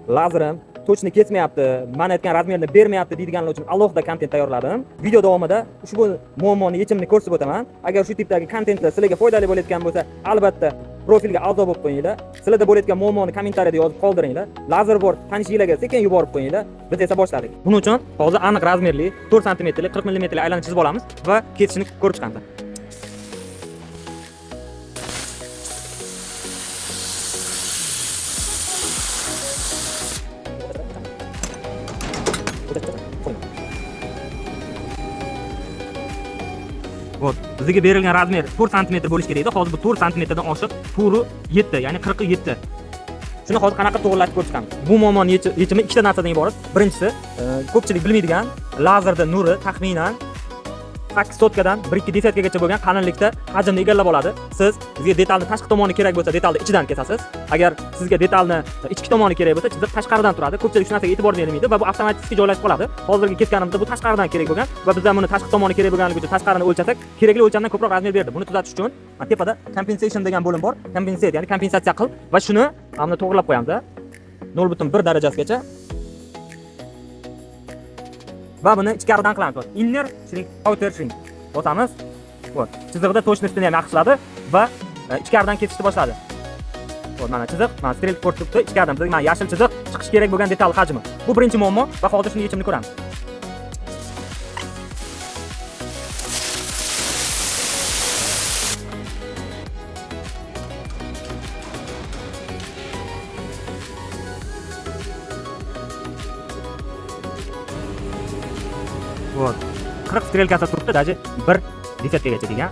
lazerim tochni kesmayapti, mana aytgan razmerni bermayapti deydiganlar uchun alohida kontent tayyorladim. Video davomida ushbu muammoni yechimini ko'rsatib o'taman. Agar shu tipdagi kontentlar sizlarga foydali bo'layotgan bo'lsa, albatta profilga a'zo bo'lib qo'yinglar. Sizlarda bo'layotgan muammoni kommentariyada yozib qoldiringlar. Lazer bor, tanishinglarga sekin yuborib qo'yinglar. Biz esa boshladik. Buning uchun hozir aniq razmerli 4 sm, 40 mm aylanib chizib olamiz va kesishini ko'rib chiqamiz. Вот, bizga berilgan razmer 4 sm bo'lish kerak edi. Hozir bu 4 sm dan oshiq to'g'ri 7, ya'ni 47. Shuni hozir qanaqa to'g'rilashni ko'rib chiqamiz. Bu muammoning yechimi ikkita narsadan iborat. Birinchisi, ko'pchilik bilmaydigan, lazerda nuri taxminan 8 sotkadan 1-2 desetkacha bo'lgan qalinlikda hajmni egallab oladi. Sizga detalni tashqi tomoni kerak bo'lsa, detalni ichidan kesasiz. Agar sizga detalni ichki tomoni kerak bo'lsa, chiziq tashqaridan turadi. Ko'pchilik shu narsaga e'tibor bermaydi va bu avtomatik joylashib qoladi. Hozirgi kesganimizda bu tashqaridan kerak bo'lgan va biz buni tashqi tomoni kerak bo'lganligi uchun tashqarini o'lchasak, kerakli o'lchamdan ko'proq razmer berdi. Buni tuzatish uchun tepada compensation degan bo'lim bor. Compensate, ya'ni kompensatsiya qil va shuni mana to'g'rilab qo'yamiz. 0.1 darajasigacha. Va buni ichkaridan qilamiz. Inner shrink, outer shrink. Bosamiz. Xo'p, chiziqda to'shnisini ham yaxshiladi va ichkaridan kesishni boshladi. Xo'p, mana chiziq, mana strelka ko'rsatibdi. Ichkaridan bizga mana yashil chiziq chiqish kerak bo'lgan detal hajmi. Bu birinchi muammo va hozir shuni yechimini ko'ramiz. Вот. 40 strelkasi turibdi, даже 1 desetkagacha degan.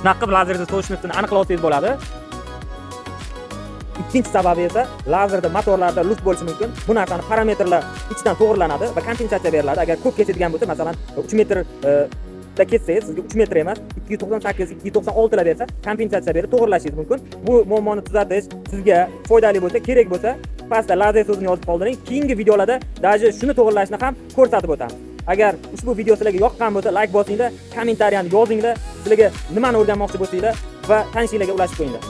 Bunaqa qilib lazerda to'shnisini aniqlab olsangiz bo'ladi. Ikkinchi sababi esa lazerda motorlarda luft bo'lishi mumkin. Bu narsani parametrlar ichdan to'g'rilanadi va kompensatsiya beriladi. Agar ko'p kesadigan bo'lsa, masalan, 3 metr da ketsangiz, sizga 3 metr emas, 298, 296 la bersa, kompensatsiya berib to'g'rilashingiz mumkin. Bu muammoni tuzatish sizga foydali bo'lsa, kerak bo'lsa, pastda lazer so'zini yozib qoldiring. Keyingi videolarda даже shuni to'g'rilashni ham ko'rsatib o'tamiz. Agar ushbu video sizlarga yoqqan bo'lsa, like bosinglar, kommentariyani yozinglar, sizlarga nimani o'rganmoqchi bo'lsanglar va tanishinglarga ulashib qo'yinglar.